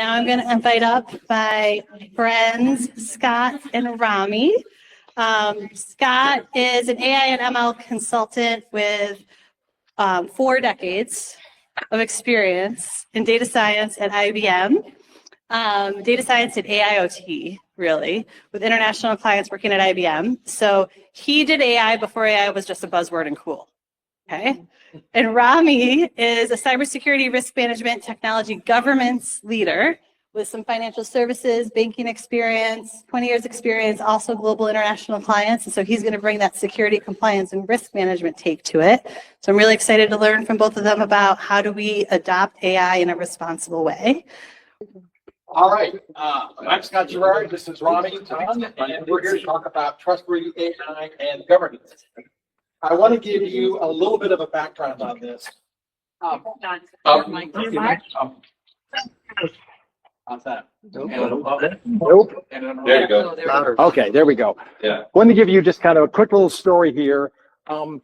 now I'm going to invite up my friends, Scott and Rami. Scott is an AI and ML consultant with 4 decades of experience in data science at IBM, data science and AIoT, really, with international clients working at IBM. So he did AI before AI was just a buzzword and cool. Okay. And Rami is a cybersecurity risk management technology governance leader with some financial services, banking experience, 20 years experience, also global international clients. And so he's going to bring that security, compliance, and risk management take to it. So I'm really excited to learn from both of them about how do we adopt AI in a responsible way. All right. I'm Scott Gerard. This is Rami Tom, and we're here to talk about trustworthy AI and governance. I want to give you a little bit of a background on this. How's that? Nope. There you go. Okay, there we go. Yeah. I want to give you just kind of a quick little story here. You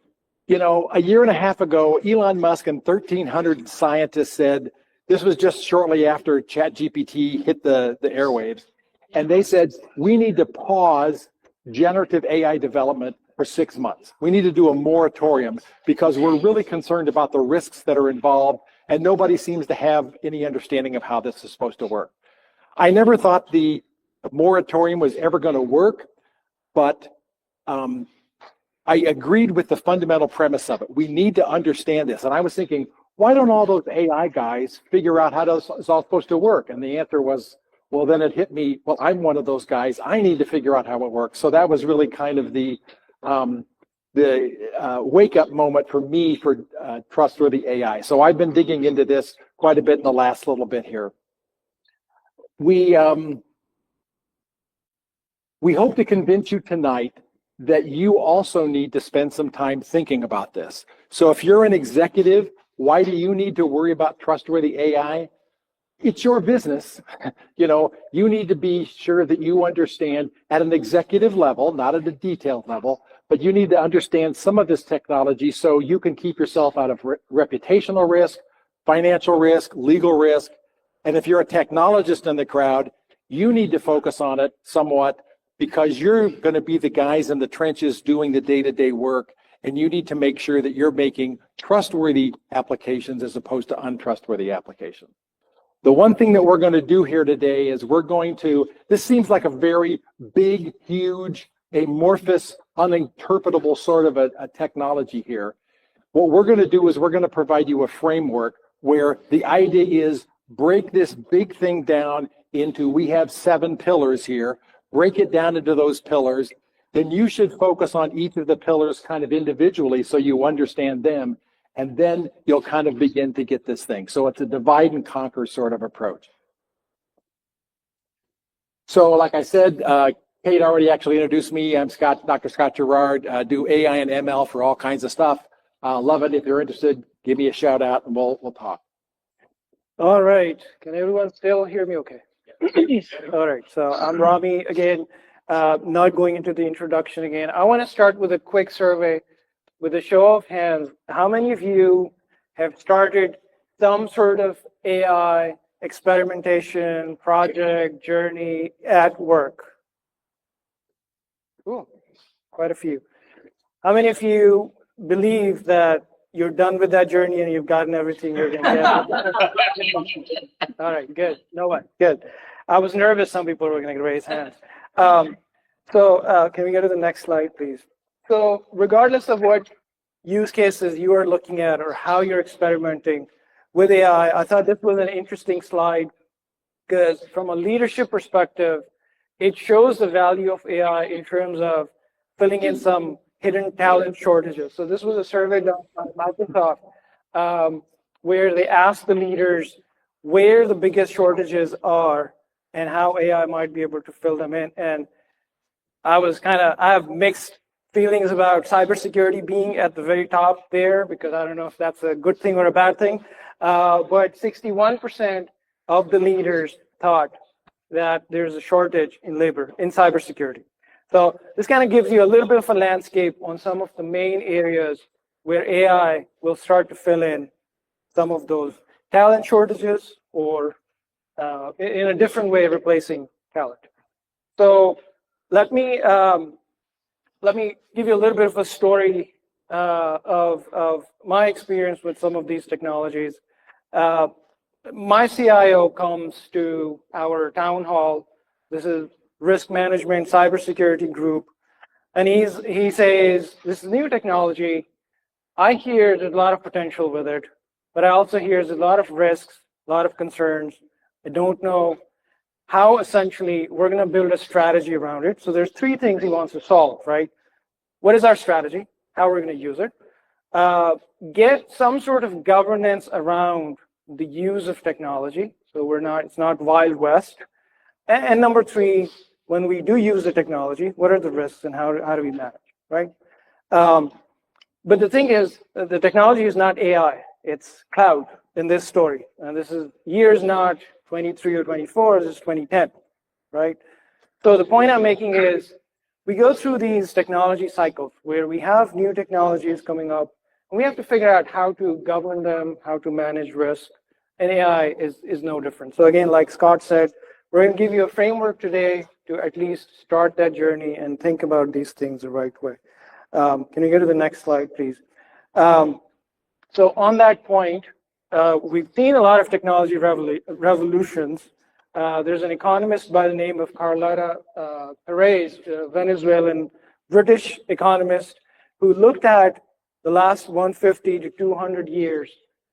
know, a year and a half ago, Elon Musk and 1,300 scientists said, this was just shortly after ChatGPT hit the airwaves, and they said, we need to pause generative AI development for 6 months. We need to do a moratorium because we're really concerned about the risks that are involved, and nobody seems to have any understanding of how this is supposed to work. I never thought the moratorium was ever going to work, but I agreed with the fundamental premise of it. We need to understand this. And I was thinking, why don't all those AI guys figure out how this is all supposed to work? And the answer was, well, then it hit me, well, I'm one of those guys. I need to figure out how it works. So that was really kind of the wake-up moment for me for trustworthy AI. So I've been digging into this quite a bit in the last little bit here. We hope to convince you tonight that you also need to spend some time thinking about this. So if you're an executive, why do you need to worry about trustworthy AI? It's your business. You know, you need to be sure that you understand at an executive level, not at a detailed level, but you need to understand some of this technology so you can keep yourself out of reputational risk, financial risk, legal risk. And if you're a technologist in the crowd, you need to focus on it somewhat because you're going to be the guys in the trenches doing the day-to-day work, and you need to make sure that you're making trustworthy applications as opposed to untrustworthy applications. The one thing that we're going to do here today is we're going to, this seems like a very big, huge, amorphous, uninterpretable sort of a technology here. What we're going to do is we're going to provide you a framework where the idea is break this big thing down into, we have 7 pillars here, break it down into those pillars, then you should focus on each of the pillars kind of individually so you understand them, and then you'll kind of begin to get this thing. So it's a divide and conquer sort of approach. So like I said, Kate already actually introduced me. I'm Scott, Dr. Scott Gerard, do AI and ML for all kinds of stuff. Love it. If you're interested, give me a shout out and we'll talk. All right. Can everyone still hear me okay? All right. So I'm Rami again, not going into the introduction again. I want to start with a quick survey with a show of hands. How many of you have started some sort of AI experimentation, project, journey at work? Cool. Quite a few. How many of you believe that you're done with that journey and you've gotten everything you're going to get? All right, good. No one. Good. I was nervous some people were going to raise hands. So can we go to the next slide, please? So regardless of what use cases you are looking at or how you're experimenting with AI, I thought this was an interesting slide because from a leadership perspective, it shows the value of AI in terms of filling in some hidden talent shortages. So this was a survey done by Microsoft where they asked the leaders where the biggest shortages are and how AI might be able to fill them in. And I have mixed feelings about cybersecurity being at the very top there because I don't know if that's a good thing or a bad thing. But 61% of the leaders thought that there's a shortage in labor in cybersecurity. So this kind of gives you a little bit of a landscape on some of the main areas where AI will start to fill in some of those talent shortages or in a different way replacing talent. So let me give you a little bit of a story of my experience with some of these technologies. My CIO comes to our town hall. This is risk management, cybersecurity group. And he says, this is new technology. I hear there's a lot of potential with it, but I also hear there's a lot of risks, a lot of concerns. I don't know how essentially we're going to build a strategy around it. So there's three things he wants to solve, right? What is our strategy? How we're going to use it? Get some sort of governance around the use of technology. So it's not Wild West. And number three, when we do use the technology, what are the risks and how do we manage, right? But the thing is, the technology is not AI, it's cloud in this story. And this is years not 23 or 24, this is 2010, right? So the point I'm making is, we go through these technology cycles where we have new technologies coming up, and we have to figure out how to govern them, how to manage risk, and AI is no different. So again, like Scott said, we're going to give you a framework today to at least start that journey and think about these things the right way. Can you go to the next slide, please? So on that point, we've seen a lot of technology revolutions. There's an economist by the name of Carlota Perez, a Venezuelan British economist, who looked at the last 150 to 200 years,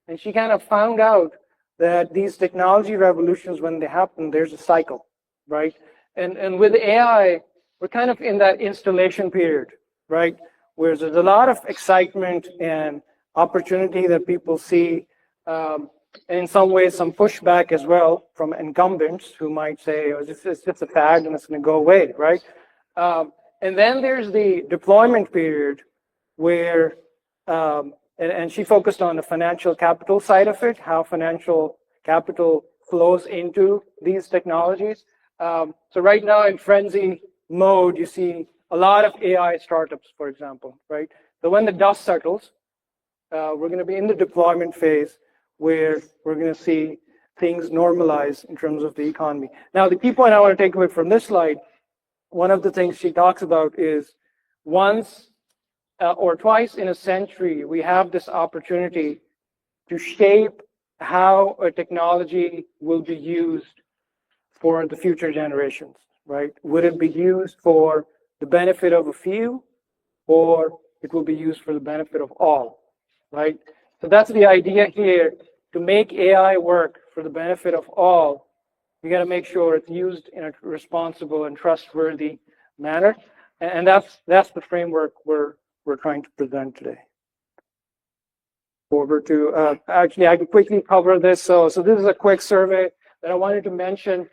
and she kind of found out that these technology revolutions, when they happen, there's a cycle, right? And with AI, we're kind of in that installation period, right? Where there's a lot of excitement and opportunity that people see, and in some ways, some pushback as well from incumbents who might say, oh, this is just a fad and it's going to go away, right? And then there's the deployment period where, and she focused on the financial capital side of it, how financial capital flows into these technologies. So right now in frenzy mode, you see a lot of AI startups, for example, right? So when the dust settles, we're going to be in the deployment phase where we're going to see things normalize in terms of the economy. Now, the key point I want to take away from this slide, one of the things she talks about is once or twice in a century, we have this opportunity to shape how a technology will be used for the future generations, right? Would it be used for the benefit of a few, or it will be used for the benefit of all, right? So that's the idea here. To make AI work for the benefit of all, we got to make sure it's used in a responsible and trustworthy manner. And that's the framework we're trying to present today. Over to, actually, I can quickly cover this. So this is a quick survey that I wanted to mention.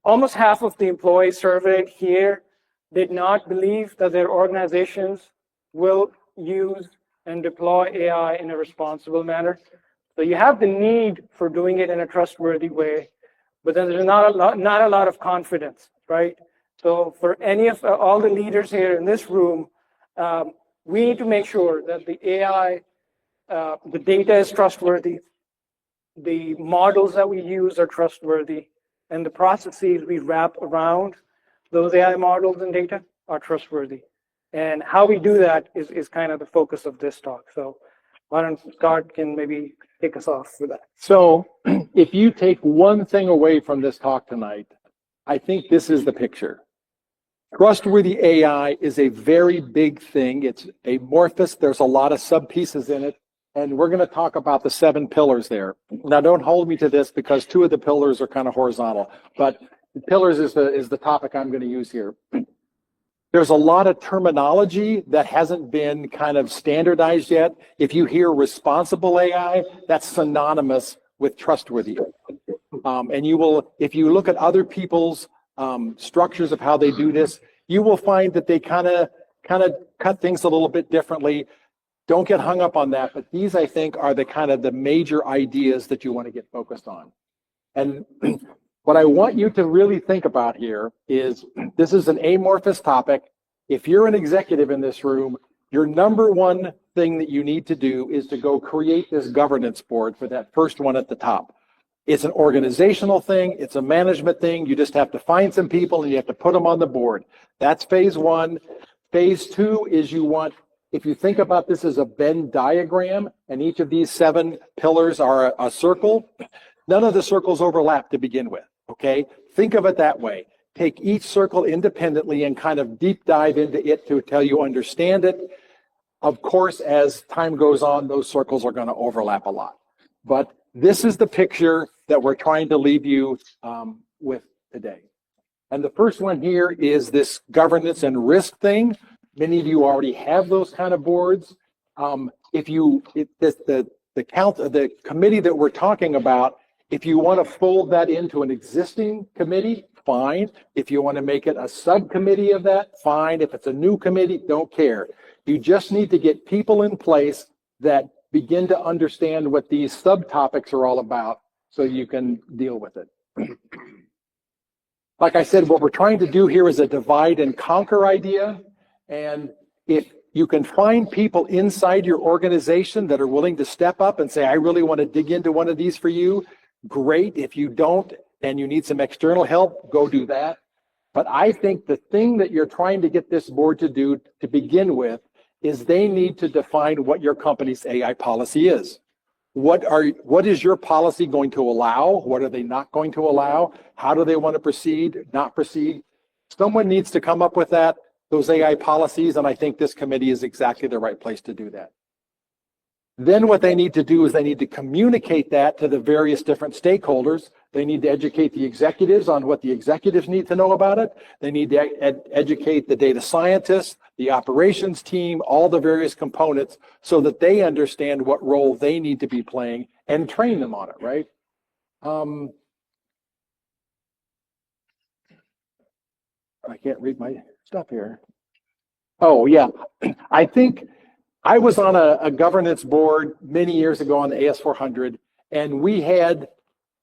Almost half of the employees surveyed here did not believe that their organizations will use and deploy AI in a responsible manner. So you have the need for doing it in a trustworthy way, but then there's not a lot of confidence, right? So for any of all the leaders here in this room, we need to make sure that the AI, the data is trustworthy, the models that we use are trustworthy, and the processes we wrap around those AI models and data are trustworthy. And how we do that is kind of the focus of this talk. So why don't Scott can maybe kick us off with that. So if you take one thing away from this talk tonight, I think this is the picture. Trustworthy AI is a very big thing. It's amorphous. There's a lot of sub pieces in it. And we're going to talk about the 7 pillars there. Now, don't hold me to this because 2 of the pillars are kind of horizontal, but the pillars is the topic I'm going to use here. There's a lot of terminology that hasn't been kind of standardized yet. If you hear responsible AI, that's synonymous with trustworthy. And you will, if you look at other people's structures of how they do this, you will find that they kind of cut things a little bit differently. Don't get hung up on that, but these, I think, are the kind of the major ideas that you want to get focused on. And what I want you to really think about here is this is an amorphous topic. If you're an executive in this room, your number one thing that you need to do is to go create this governance board for that first one at the top. It's an organizational thing. It's a management thing. You just have to find some people and you have to put them on the board. That's phase one. Phase two is if you think about this as a Venn diagram, and each of these 7 pillars are a circle, none of the circles overlap to begin with, okay? Think of it that way. Take each circle independently and kind of deep dive into it until you understand it. Of course, as time goes on, those circles are going to overlap a lot. But this is the picture that we're trying to leave you with today. And the first one here is this governance and risk thing. Many of you already have those kind of boards. The committee that we're talking about, if you want to fold that into an existing committee, fine. If you want to make it a subcommittee of that, fine. If it's a new committee, don't care. You just need to get people in place that begin to understand what these subtopics are all about so you can deal with it. Like I said, what we're trying to do here is a divide and conquer idea. And if you can find people inside your organization that are willing to step up and say, I really want to dig into one of these for you, great. If you don't and you need some external help, go do that. But I think the thing that you're trying to get this board to do to begin with is they need to define what your company's AI policy is. What is your policy going to allow? What are they not going to allow? How do they want to proceed, not proceed? Someone needs to come up with those AI policies, and I think this committee is exactly the right place to do that. Then what they need to do is they need to communicate that to the various different stakeholders. They need to educate the executives on what the executives need to know about it. They need to educate the data scientists, the operations team, all the various components so that they understand what role they need to be playing and train them on it, right? I can't read my stuff here. Oh, yeah. I think I was on a governance board many years ago on the AS400, and we had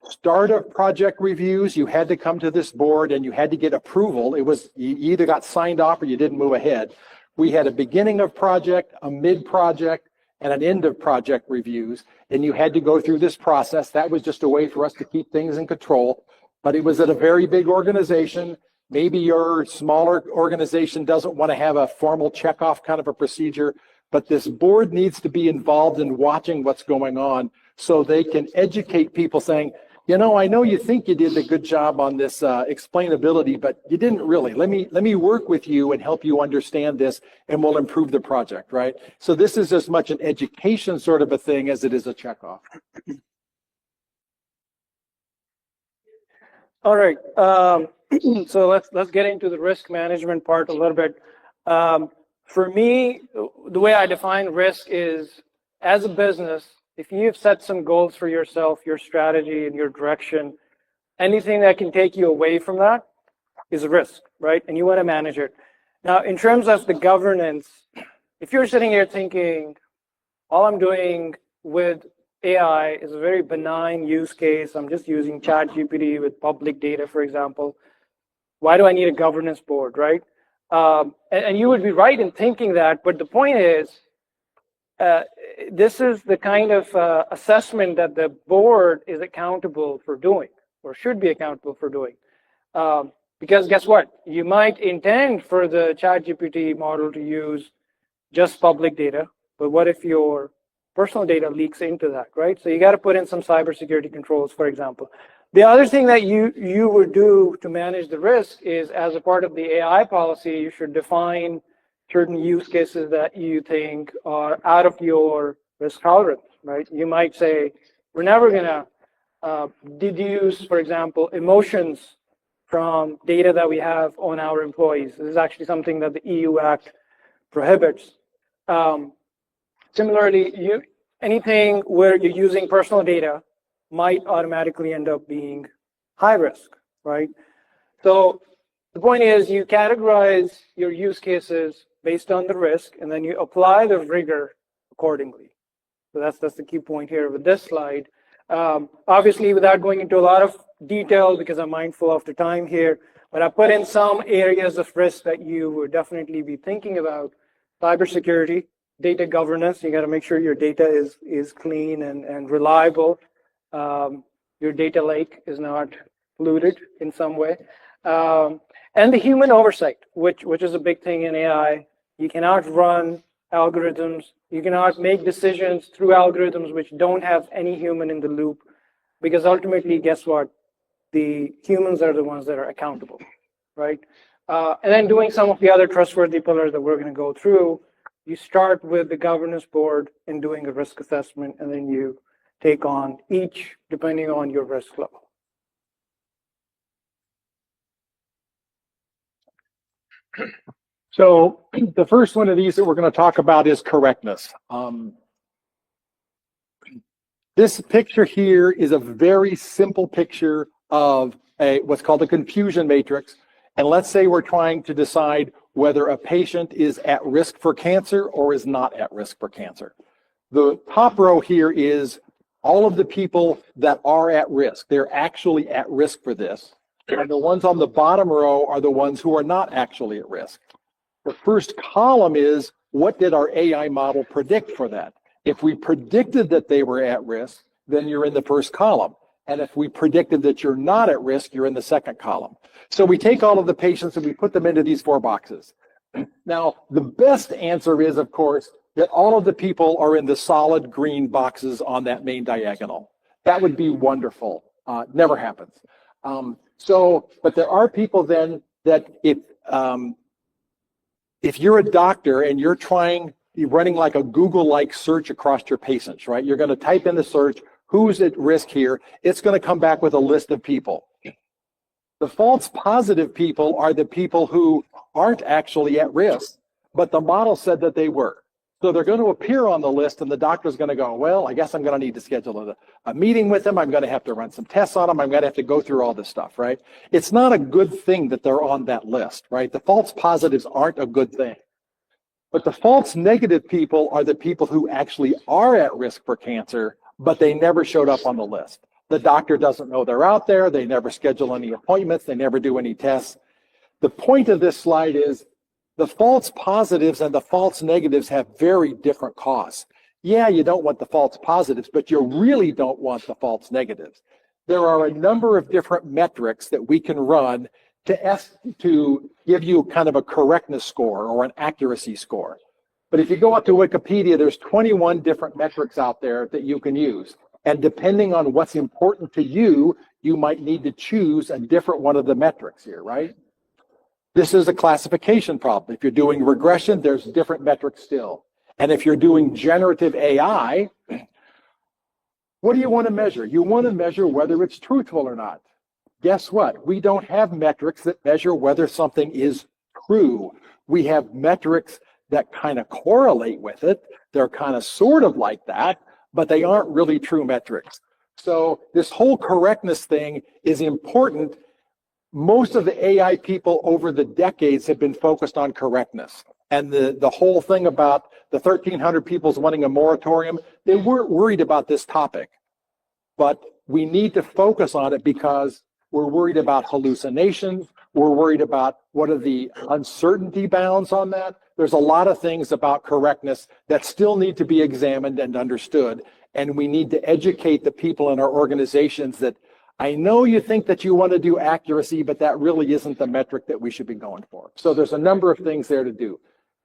startup project reviews. You had to come to this board and you had to get approval. You either got signed off or you didn't move ahead. We had a beginning of project, a mid project, and an end of project reviews, and you had to go through this process. That was just a way for us to keep things in control, but it was at a very big organization. Maybe your smaller organization doesn't want to have a formal checkoff kind of a procedure, but this board needs to be involved in watching what's going on so they can educate people saying, you know, I know you think you did a good job on this explainability, but you didn't really. Let me work with you and help you understand this, and we'll improve the project, right? So this is as much an education sort of a thing as it is a checkoff. All right. So let's get into the risk management part a little bit. For me, the way I define risk is, as a business, if you've set some goals for yourself, your strategy and your direction, anything that can take you away from that is a risk, right? And you want to manage it. Now, in terms of the governance, if you're sitting here thinking, all I'm doing with AI is a very benign use case, I'm just using ChatGPT with public data, for example, why do I need a governance board, right? And you would be right in thinking that, but the point is, this is the kind of assessment that the board is accountable for doing, or should be accountable for doing. Because guess what? You might intend for the ChatGPT model to use just public data, but what if your personal data leaks into that, right? So you got to put in some cybersecurity controls, for example. The other thing that you would do to manage the risk is, as a part of the AI policy, you should define certain use cases that you think are out of your risk tolerance, right? You might say, we're never going to deduce, for example, emotions from data that we have on our employees. This is actually something that the EU Act prohibits. Similarly, anything where you're using personal data might automatically end up being high risk, right? So the point is, you categorize your use cases based on the risk, and then you apply the rigor accordingly. So that's the key point here with this slide. Obviously, without going into a lot of detail, because I'm mindful of the time here, but I put in some areas of risk that you would definitely be thinking about. Cybersecurity, data governance, you got to make sure your data is clean and reliable. your data lake is not polluted in some way. And the human oversight, which is a big thing in AI. You cannot run algorithms. You cannot make decisions through algorithms which don't have any human in the loop, because ultimately, guess what? The humans are the ones that are accountable, right? And then doing some of the other trustworthy pillars that we're going to go through, you start with the governance board and doing a risk assessment, and then you take on each depending on your risk level. So the first one of these that we're going to talk about is correctness. This picture here is a very simple picture of what's called a confusion matrix. And let's say we're trying to decide whether a patient is at risk for cancer or is not at risk for cancer. The top row here is all of the people that are at risk. They're actually at risk for this. And the ones on the bottom row are the ones who are not actually at risk. The first column is, what did our AI model predict for that? If we predicted that they were at risk, then you're in the first column. And if we predicted that you're not at risk, you're in the second column. So we take all of the patients and we put them into these 4 boxes. Now, the best answer is, of course, that all of the people are in the solid green boxes on that main diagonal. That would be wonderful. Never happens. But there are people then that if you're a doctor and you're running like a Google-like search across your patients, right? You're going to type in the search, who's at risk here? It's going to come back with a list of people. The false positive people are the people who aren't actually at risk, but the model said that they were. So they're going to appear on the list, and the doctor's going to go, well, I guess I'm going to need to schedule a meeting with them. I'm going to have to run some tests on them. I'm going to have to go through all this stuff, right? It's not a good thing that they're on that list, right? The false positives aren't a good thing. But the false negative people are the people who actually are at risk for cancer, but they never showed up on the list. The doctor doesn't know they're out there. They never schedule any appointments. They never do any tests. The point of this slide is the false positives and the false negatives have very different costs. Yeah, you don't want the false positives, but you really don't want the false negatives. There are a number of different metrics that we can run to give you kind of a correctness score or an accuracy score. But if you go up to Wikipedia, there's 21 different metrics out there that you can use. And depending on what's important to you, you might need to choose a different one of the metrics here, right? This is a classification problem. If you're doing regression, there's different metrics still. And if you're doing generative AI, what do you want to measure? You want to measure whether it's truthful or not. Guess what? We don't have metrics that measure whether something is true. We have metrics that kind of correlate with it. They're kind of sort of like that, but they aren't really true metrics. So this whole correctness thing is important. Most of the AI people over the decades have been focused on correctness. And the whole thing about the 1,300 people's wanting a moratorium, they weren't worried about this topic. But we need to focus on it because we're worried about hallucinations. We're worried about what are the uncertainty bounds on that. There's a lot of things about correctness that still need to be examined and understood. And we need to educate the people in our organizations that I know you think that you want to do accuracy, but that really isn't the metric that we should be going for. So there's a number of things there to do.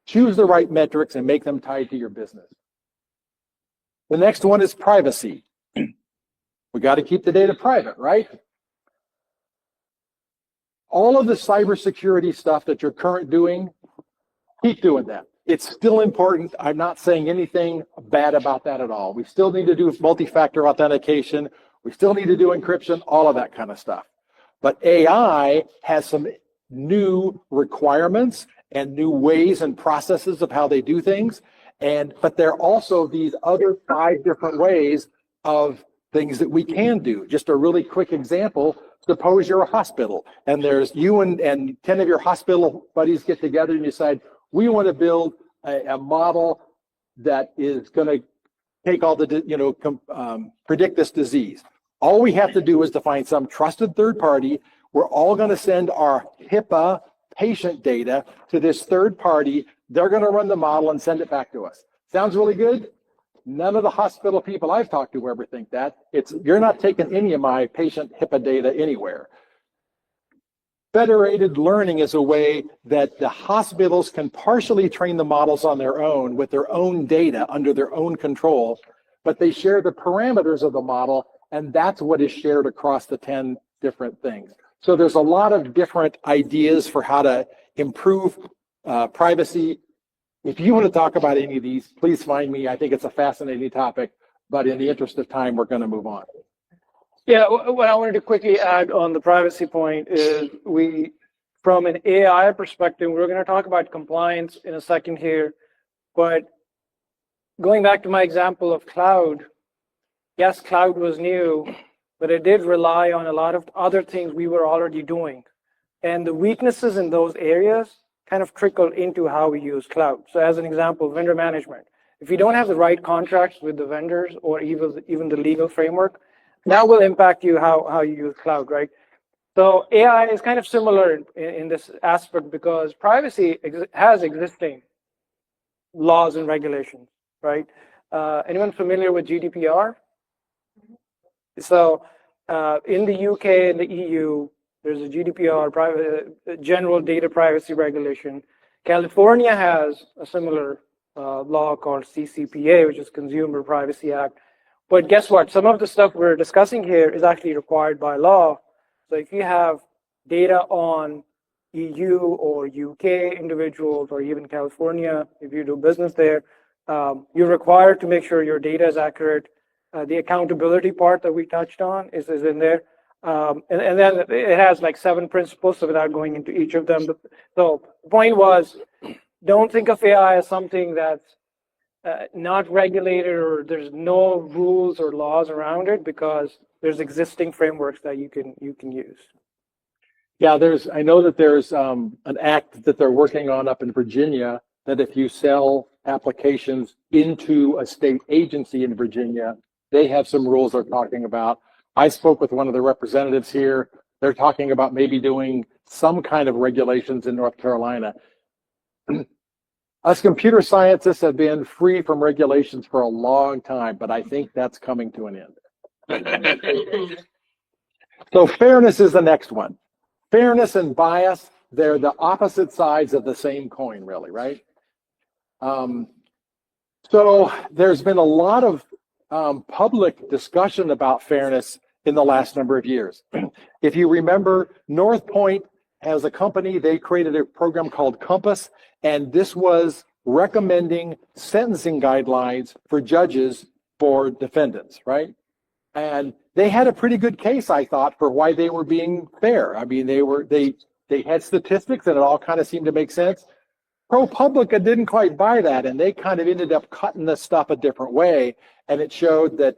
Choose the right metrics and make them tied to your business. The next one is privacy. We got to keep the data private, right? All of the cybersecurity stuff that you're currently doing, keep doing that. It's still important. I'm not saying anything bad about that at all. We still need to do multi-factor authentication. We still need to do encryption, all of that kind of stuff. But AI has some new requirements and new ways and processes of how they do things. But there are also these other 5 different ways of things that we can do. Just a really quick example. Suppose you're a hospital and there's you and 10 of your hospital buddies get together and decide, we want to build a model that is going to take all the, predict this disease. All we have to do is to find some trusted third party. We're all going to send our HIPAA patient data to this third party. They're going to run the model and send it back to us. Sounds really good? None of the hospital people I've talked to ever think that. You're not taking any of my patient HIPAA data anywhere. Federated learning is a way that the hospitals can partially train the models on their own with their own data under their own control, but they share the parameters of the model, and that's what is shared across the 10 different things. So there's a lot of different ideas for how to improve privacy. If you want to talk about any of these, please find me. I think it's a fascinating topic, but in the interest of time, we're going to move on. Yeah, what I wanted to quickly add on the privacy point is from an AI perspective, we're going to talk about compliance in a second here, but going back to my example of cloud, yes, cloud was new, but it did rely on a lot of other things we were already doing. And the weaknesses in those areas kind of trickle into how we use cloud. So as an example, vendor management. If you don't have the right contracts with the vendors or even the legal framework, that will impact you how you use cloud, right? So AI is kind of similar in this aspect because privacy has existing laws and regulations, right? Anyone familiar with GDPR? So in the UK and the EU, there's a GDPR, General Data Privacy Regulation. California has a similar law called CCPA, which is Consumer Privacy Act. But guess what? Some of the stuff we're discussing here is actually required by law. So if you have data on EU or UK individuals, or even California, if you do business there, you're required to make sure your data is accurate. The accountability part that we touched on is in there. And then it has like 7 principles, so without going into each of them. So the point was, don't think of AI as something that's not regulated or there's no rules or laws around it, because there's existing frameworks that you can use. Yeah, I know that there's an act that they're working on up in Virginia that if you sell applications into a state agency in Virginia, they have some rules they're talking about. I spoke with one of the representatives here. They're talking about maybe doing some kind of regulations in North Carolina. Us computer scientists have been free from regulations for a long time, but I think that's coming to an end. So fairness is the next one. Fairness and bias, they're the opposite sides of the same coin, really, right? So there's been a lot of public discussion about fairness in the last number of years. If you remember, North Point has a company, they created a program called Compass, and this was recommending sentencing guidelines for judges for defendants, right? And they had a pretty good case, I thought, for why they were being fair. I mean, they had statistics and it all kind of seemed to make sense. ProPublica didn't quite buy that, and they kind of ended up cutting this stuff a different way, and it showed that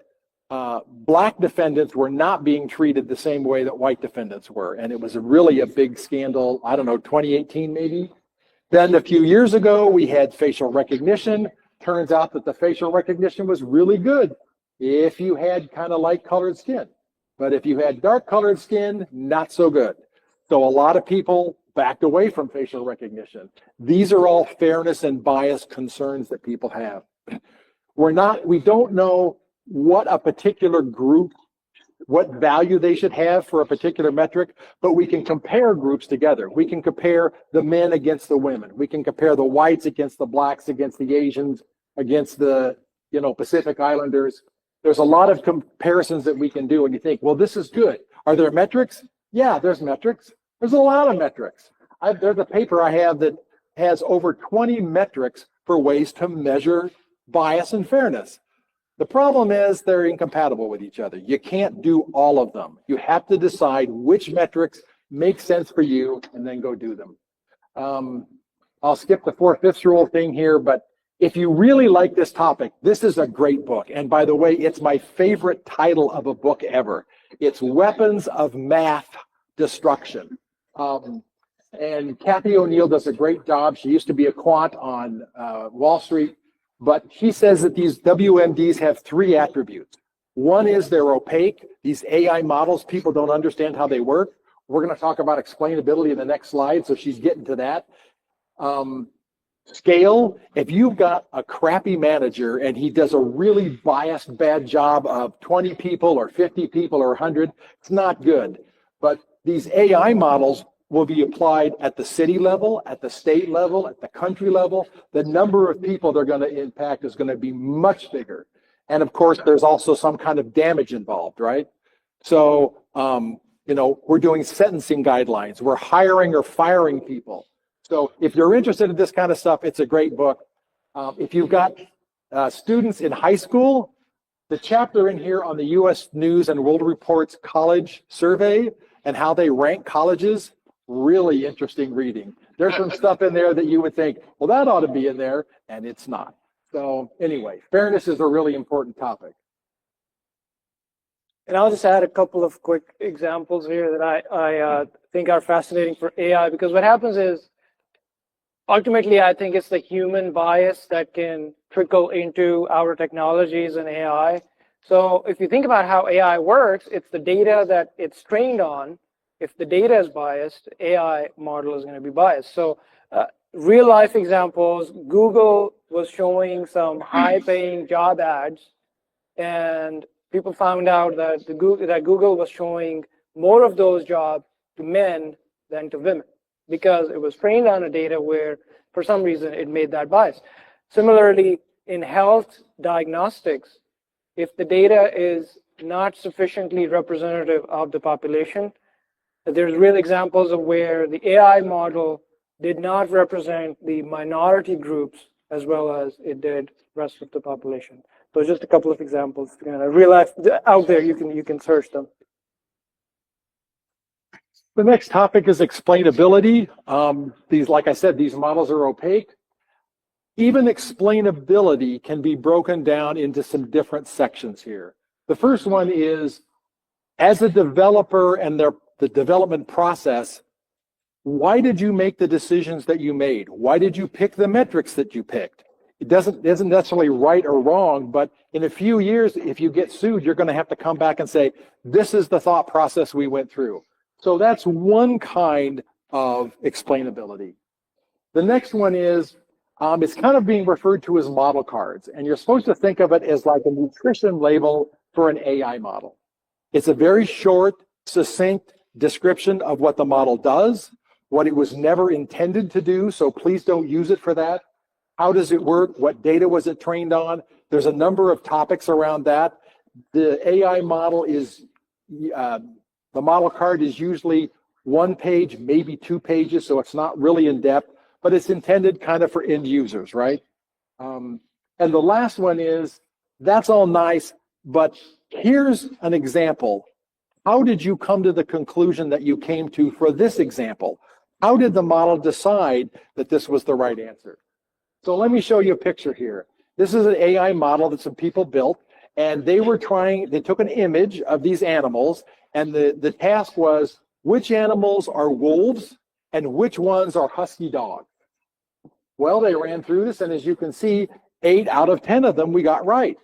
black defendants were not being treated the same way that white defendants were, and it was really a big scandal, I don't know, 2018 maybe? Then a few years ago, we had facial recognition. Turns out that the facial recognition was really good if you had kind of light-colored skin. But if you had dark-colored skin, not so good. So a lot of people backed away from facial recognition. These are all fairness and bias concerns that people have. We don't know what a particular group, what value they should have for a particular metric, but we can compare groups together. We can compare the men against the women. We can compare the whites against the blacks, against the Asians, against the Pacific Islanders. There's a lot of comparisons that we can do, and you think, well, this is good. Are there metrics? Yeah, there's metrics. There's a lot of metrics. There's a paper I have that has over 20 metrics for ways to measure bias and fairness. The problem is they're incompatible with each other. You can't do all of them. You have to decide which metrics make sense for you and then go do them. I'll skip the 4/5 rule thing here, but if you really like this topic, this is a great book. And by the way, it's my favorite title of a book ever. It's Weapons of Math Destruction. And Cathy O'Neill does a great job. She used to be a quant on Wall Street, but she says that these WMDs have 3 attributes. One is they're opaque. These AI models, people don't understand how they work. We're going to talk about explainability in the next slide, so she's getting to that. Scale, if you've got a crappy manager and he does a really biased bad job of 20 people or 50 people or 100, it's not good. But these AI models will be applied at the city level, at the state level, at the country level. The number of people they're going to impact is going to be much bigger. And of course, there's also some kind of damage involved, right? So, we're doing sentencing guidelines. We're hiring or firing people. So if you're interested in this kind of stuff, it's a great book. If you've got students in high school, the chapter in here on the U.S. News and World Report's college survey and how they rank colleges, really interesting reading. There's some stuff in there that you would think, well, that ought to be in there, and it's not. So anyway, fairness is a really important topic. And I'll just add a couple of quick examples here that I think are fascinating for AI, because what happens is, ultimately, I think it's the human bias that can trickle into our technologies and AI. So if you think about how AI works, it's the data that it's trained on. If the data is biased, AI model is going to be biased. So real life examples, Google was showing some high-paying job ads, and people found out that Google was showing more of those jobs to men than to women, because it was trained on a data where, for some reason, it made that bias. Similarly, in health diagnostics, if the data is not sufficiently representative of the population, there's real examples of where the AI model did not represent the minority groups as well as it did the rest of the population. So just a couple of examples. Real life out there, you can search them. The next topic is explainability. Like I said, these models are opaque. Even explainability can be broken down into some different sections here. The first one is, as a developer and the development process, why did you make the decisions that you made? Why did you pick the metrics that you picked? It isn't necessarily right or wrong, but in a few years, if you get sued, you're going to have to come back and say, this is the thought process we went through. So that's one kind of explainability. The next one is, it's kind of being referred to as model cards, and you're supposed to think of it as like a nutrition label for an AI model. It's a very short, succinct description of what the model does, what it was never intended to do, so please don't use it for that. How does it work? What data was it trained on? There's a number of topics around that. The AI model is, the model card is usually 1 page, maybe 2 pages, so it's not really in depth, but it's intended kind of for end users, right? And the last one is, that's all nice, but here's an example. How did you come to the conclusion that you came to for this example? How did the model decide that this was the right answer? So let me show you a picture here. This is an AI model that some people built, and they took an image of these animals, and the task was, which animals are wolves and which ones are husky dogs? Well, they ran through this, and as you can see, 8 out of 10 of them we got right.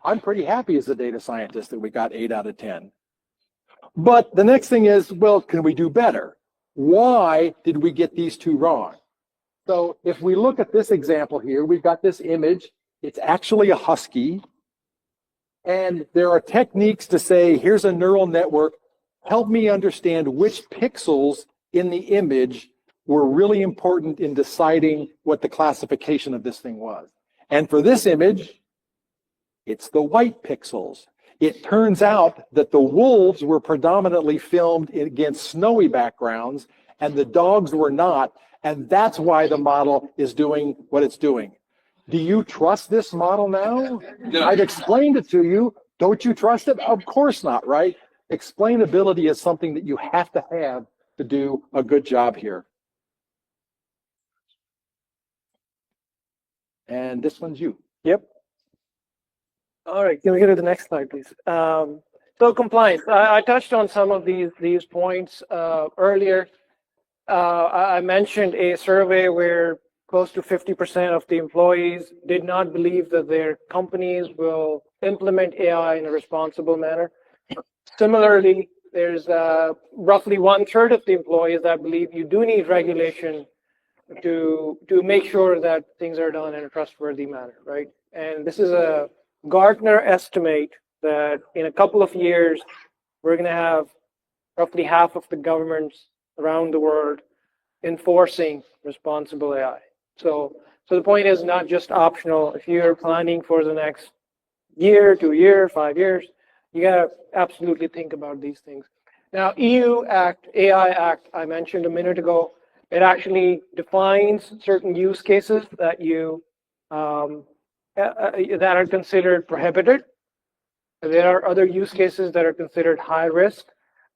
I'm pretty happy as a data scientist that we got 8 out of 10. But the next thing is, well, can we do better? Why did we get these 2 wrong? So if we look at this example here, we've got this image. It's actually a husky. And there are techniques to say, here's a neural network. Help me understand which pixels in the image were really important in deciding what the classification of this thing was. And for this image, it's the white pixels. It turns out that the wolves were predominantly filmed against snowy backgrounds, and the dogs were not. And that's why the model is doing what it's doing. Do you trust this model now? No. I've explained it to you. Don't you trust it? Of course not, right? Explainability is something that you have to do a good job here. And this one's you. Yep. All right, can we go to the next slide, please? So compliance. I touched on some of these points earlier. I mentioned a survey where close to 50% of the employees did not believe that their companies will implement AI in a responsible manner. Similarly, there's roughly 1/3 of the employees that believe you do need regulation to make sure that things are done in a trustworthy manner, right? And this is a Gartner estimate that in a couple of years, we're going to have roughly half of the governments around the world enforcing responsible AI. So the point is not just optional. If you're planning for the next year, 2 year, 5 years, you got to absolutely think about these things. Now, EU Act, AI Act, I mentioned a minute ago, it actually defines certain use cases that that are considered prohibited. There are other use cases that are considered high risk.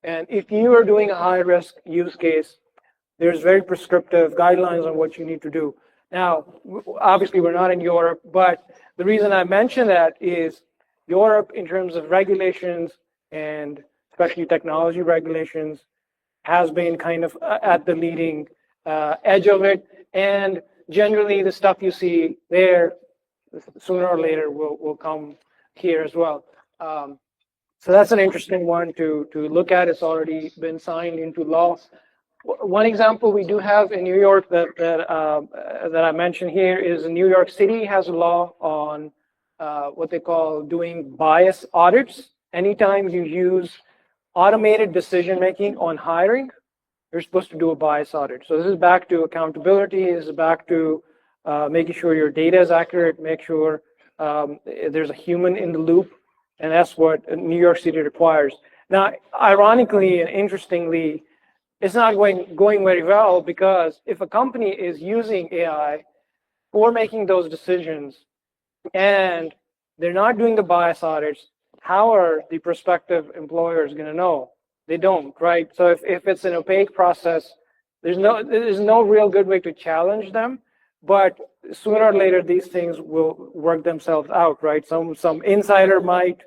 And if you are doing a high risk use case, there's very prescriptive guidelines on what you need to do. Now, obviously, we're not in Europe, but the reason I mention that is Europe, in terms of regulations and especially technology regulations, has been kind of at the leading edge of it. And generally, the stuff you see there, sooner or later, will come here as well. So that's an interesting one to look at. It's already been signed into law. One example we do have in New York that I mentioned here is New York City has a law on what they call doing bias audits. Anytime you use automated decision making on hiring, you're supposed to do a bias audit. So this is back to accountability. This is back to making sure your data is accurate, make sure there's a human in the loop, and that's what New York City requires. Now, ironically and interestingly, it's not going very well, because if a company is using AI for making those decisions and they're not doing the bias audits, how are the prospective employers going to know? They don't, right? So if it's an opaque process, there's no real good way to challenge them, but sooner or later these things will work themselves out, right? Some insider might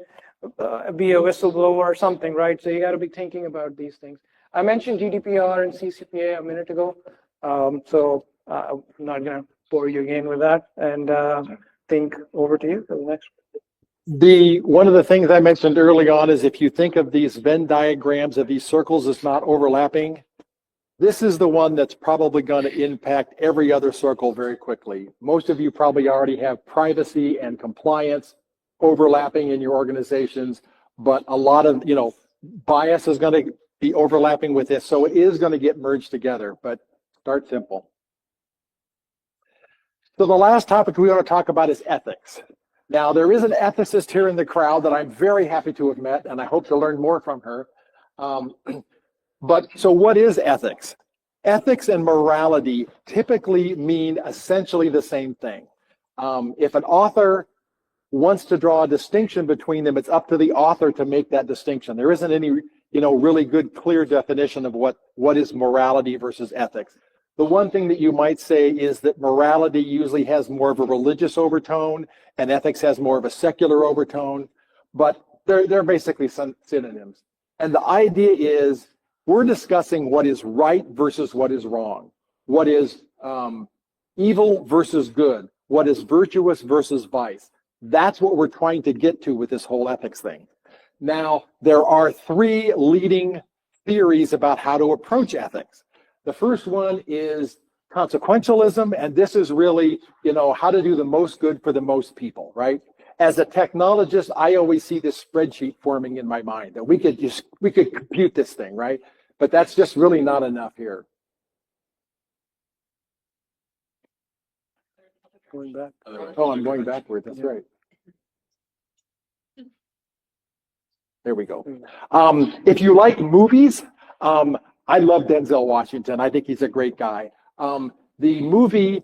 be a whistleblower or something, right? So you got to be thinking about these things. I mentioned GDPR and CCPA a minute ago, so I'm not going to bore you again with that, and think over to you for the next. One of the things I mentioned early on is if you think of these Venn diagrams of these circles as not overlapping, this is the one that's probably going to impact every other circle very quickly. Most of you probably already have privacy and compliance overlapping in your organizations, but a lot of, bias is going to be overlapping with this. So it is going to get merged together, but start simple. So the last topic we want to talk about is ethics. Now, there is an ethicist here in the crowd that I'm very happy to have met, and I hope to learn more from her. But so what is ethics? Ethics and morality typically mean essentially the same thing. If an author wants to draw a distinction between them, it's up to the author to make that distinction. There isn't any, really good, clear definition of what is morality versus ethics. The one thing that you might say is that morality usually has more of a religious overtone and ethics has more of a secular overtone, but they're basically synonyms. And the idea is we're discussing what is right versus what is wrong, what is evil versus good, what is virtuous versus vice. That's what we're trying to get to with this whole ethics thing. Now, there are 3 leading theories about how to approach ethics. The first one is consequentialism, and this is really, how to do the most good for the most people, right? As a technologist, I always see this spreadsheet forming in my mind that we could compute this thing, right? But that's just really not enough here. Going back. Oh, I'm going backwards. That's right. There we go. If you like movies, I love Denzel Washington. I think he's a great guy. The movie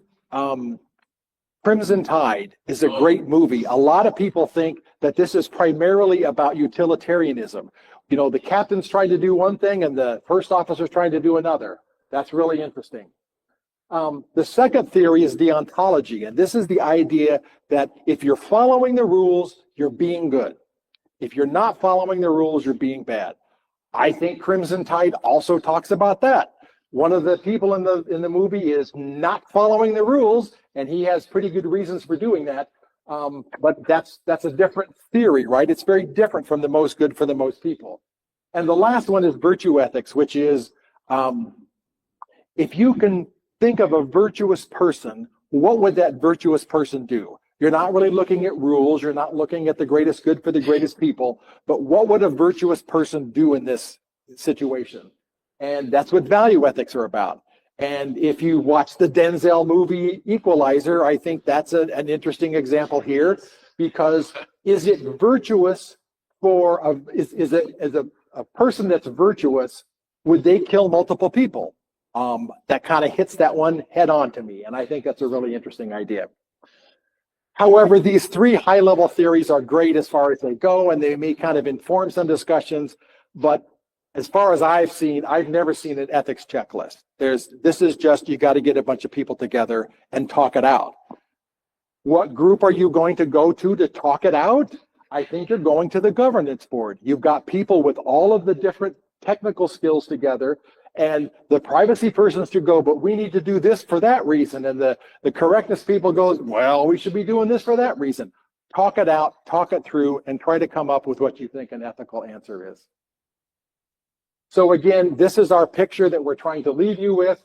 Crimson Tide is a great movie. A lot of people think that this is primarily about utilitarianism. The captain's trying to do one thing and the first officer's trying to do another. That's really interesting. The second theory is deontology, and this is the idea that if you're following the rules, you're being good. If you're not following the rules, you're being bad. I think Crimson Tide also talks about that. One of the people in the movie is not following the rules, and he has pretty good reasons for doing that. But that's a different theory, right? It's very different from the most good for the most people. And the last one is virtue ethics, which is if you can think of a virtuous person, what would that virtuous person do? You're not really looking at rules. You're not looking at the greatest good for the greatest people. But what would a virtuous person do in this situation? And that's what value ethics are about. And if you watch the Denzel movie Equalizer, I think that's an interesting example here, because is it virtuous for a person that's virtuous, would they kill multiple people? That kind of hits that one head on to me. And I think that's a really interesting idea. However, these three high-level theories are great as far as they go, and they may kind of inform some discussions, but as far as I've seen, I've never seen an ethics checklist. This is just, you got to get a bunch of people together and talk it out. What group are you going to go to talk it out? I think you're going to the governance board. You've got people with all of the different technical skills together, and the privacy persons should go, but we need to do this for that reason. And the correctness people goes, well, we should be doing this for that reason. Talk it out, talk it through, and try to come up with what you think an ethical answer is. So again, this is our picture that we're trying to leave you with.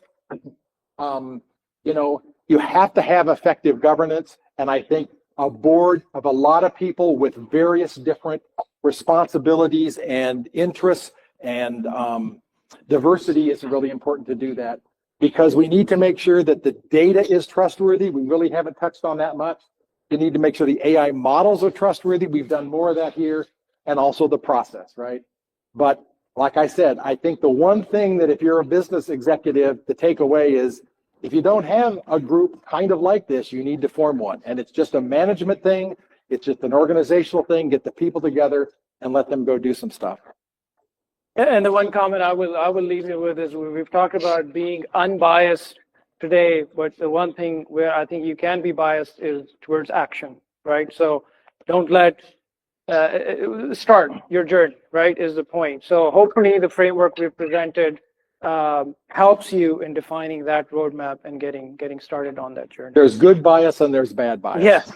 You have to have effective governance, and I think a board of a lot of people with various different responsibilities and interests and diversity is really important to do that, because we need to make sure that the data is trustworthy. We really haven't touched on that much. You need to make sure the AI models are trustworthy. We've done more of that here, and also the process, right? But like I said, I think the one thing that if you're a business executive, the takeaway is, if you don't have a group kind of like this, you need to form one. And it's just a management thing. It's just an organizational thing. Get the people together and let them go do some stuff. And the one comment I will leave you with is, we've talked about being unbiased today, but the one thing where I think you can be biased is towards action, right? So don't let start your journey, right, is the point. So hopefully the framework we've presented helps you in defining that roadmap and getting started on that journey. There's good bias and there's bad bias. Yes.